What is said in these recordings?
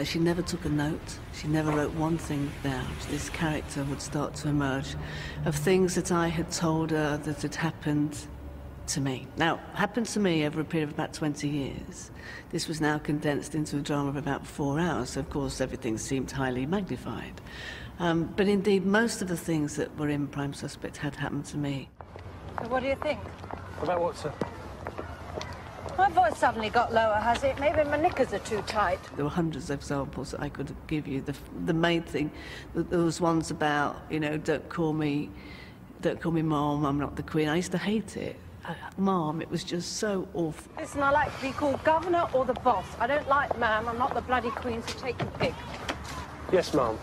She never took a note. She never wrote one thing down. This character would start to emerge of things that I had told her that had happened to me. Now, happened to me over a period of about 20 years. This was now condensed into a drama of about 4 hours, so of course everything seemed highly magnified. But indeed, most of the things that were in Prime Suspect had happened to me. So what do you think? About what, sir? My voice suddenly got lower, has it? Maybe my knickers are too tight. There were hundreds of examples that I could give you. The main thing, there was ones about, you know, don't call me Mom, I'm not the Queen. I used to hate it. Mom, it was just so awful. Listen, I like to be called Governor or the boss. I don't like ma'am, I'm not the bloody Queen, so take your pick. Yes, ma'am.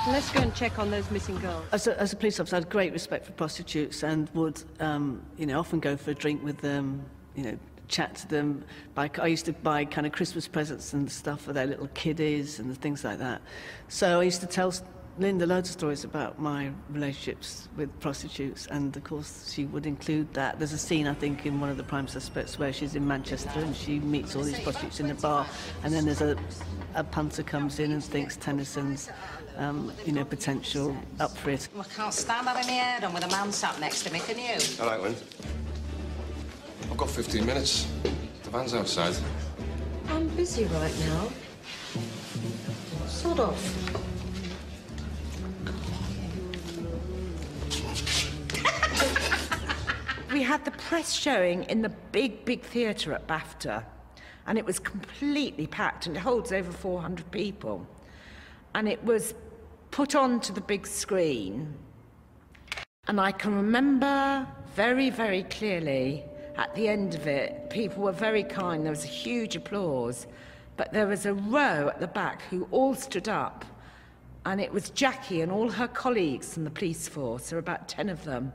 Let's go and check on those missing girls. As a police officer, I had great respect for prostitutes and would, you know, often go for a drink with them, you know, chat to them. I used to buy kind of Christmas presents and stuff for their little kiddies and things like that. So I used to tell Linda loads of stories about my relationships with prostitutes, and of course she would include that. There's a scene, I think, in one of the Prime Suspects where she's in Manchester and she meets all these prostitutes in a bar, and then there's a punter comes in and thinks Tennyson's, you know, potential up for it. I can't stand having my hair done with a man sat next to me, can you? All right, Lynn. I've got 15 minutes. The van's outside. I'm busy right now. Sod off. We had the press showing in the big theatre at BAFTA, and it was completely packed, and it holds over 400 people. And it was put onto the big screen. And I can remember very, very clearly at the end of it, people were very kind, there was a huge applause, but there was a row at the back who all stood up, and it was Jackie and all her colleagues from the police force, there were about 10 of them.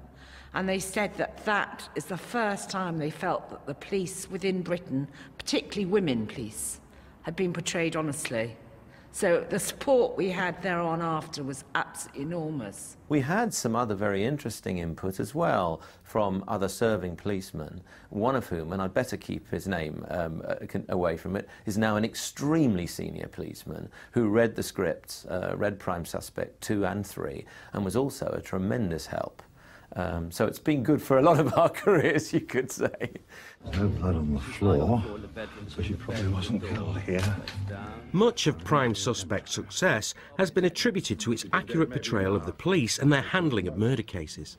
And they said that that is the first time they felt that the police within Britain, particularly women police, had been portrayed honestly. So the support we had thereon after was absolutely enormous. We had some other very interesting input as well from other serving policemen, one of whom, and I'd better keep his name away from it, is now an extremely senior policeman who read the scripts, read Prime Suspect 2 and 3, and was also a tremendous help. So it's been good for a lot of our careers, you could say. No blood on the floor, so she probably wasn't killed here. Much of Prime Suspect's success has been attributed to its accurate portrayal of the police and their handling of murder cases.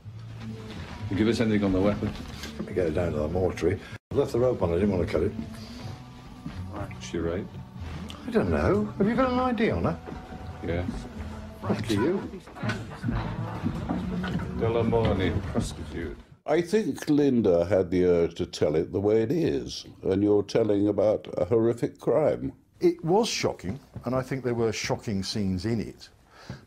You give us anything on the weapon? Let me get it down to the mortuary. I left the rope on, I didn't want to cut it. Is she right? I don't know. Have you got an ID on her? Yeah. After you. Delamorny, prostitute. I think Linda had the urge to tell it the way it is, and you're telling about a horrific crime. It was shocking, and I think there were shocking scenes in it,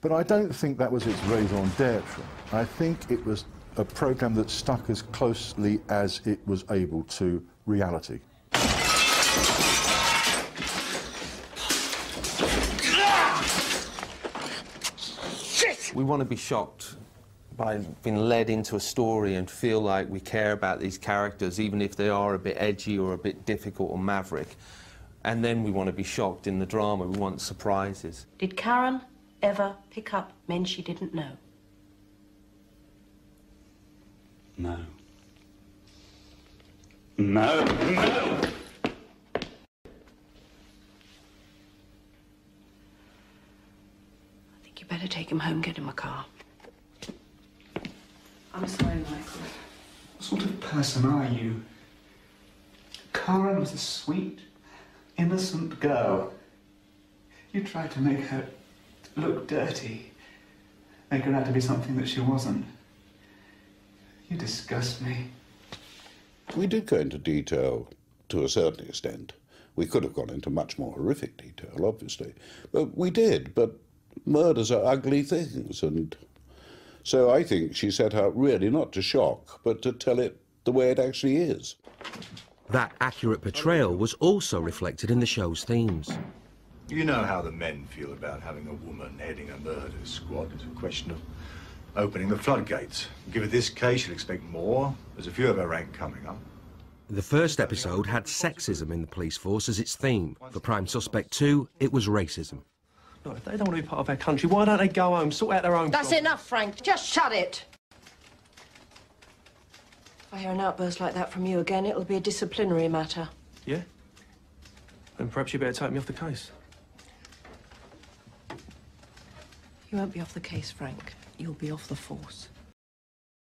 but I don't think that was its raison d'etre. I think it was a programme that stuck as closely as it was able to reality. We want to be shocked by being led into a story and feel like we care about these characters, even if they are a bit edgy or a bit difficult or maverick. And then we want to be shocked in the drama. We want surprises. Did Karen ever pick up men she didn't know? No. No, no! You better take him home, get him a car. I'm sorry, Michael. What sort of person are you? Karen was a sweet, innocent girl. You tried to make her look dirty, make her out to be something that she wasn't. You disgust me. We did go into detail to a certain extent. We could have gone into much more horrific detail, obviously. But we did, but murders are ugly things, and so I think she set out really not to shock, but to tell it the way it actually is. That accurate portrayal was also reflected in the show's themes. You know how the men feel about having a woman heading a murder squad. It's a question of opening the floodgates. Give her this case, she'll expect more. There's a few of her rank coming up. The first episode had sexism in the police force as its theme. For Prime Suspect 2, it was racism. Look, if they don't want to be part of our country, why don't they go home, sort out their own That's problems? enough, Frank. Just shut it. If I hear an outburst like that from you again, it'll be a disciplinary matter. Yeah? Then perhaps you better take me off the case. You won't be off the case, Frank. You'll be off the force.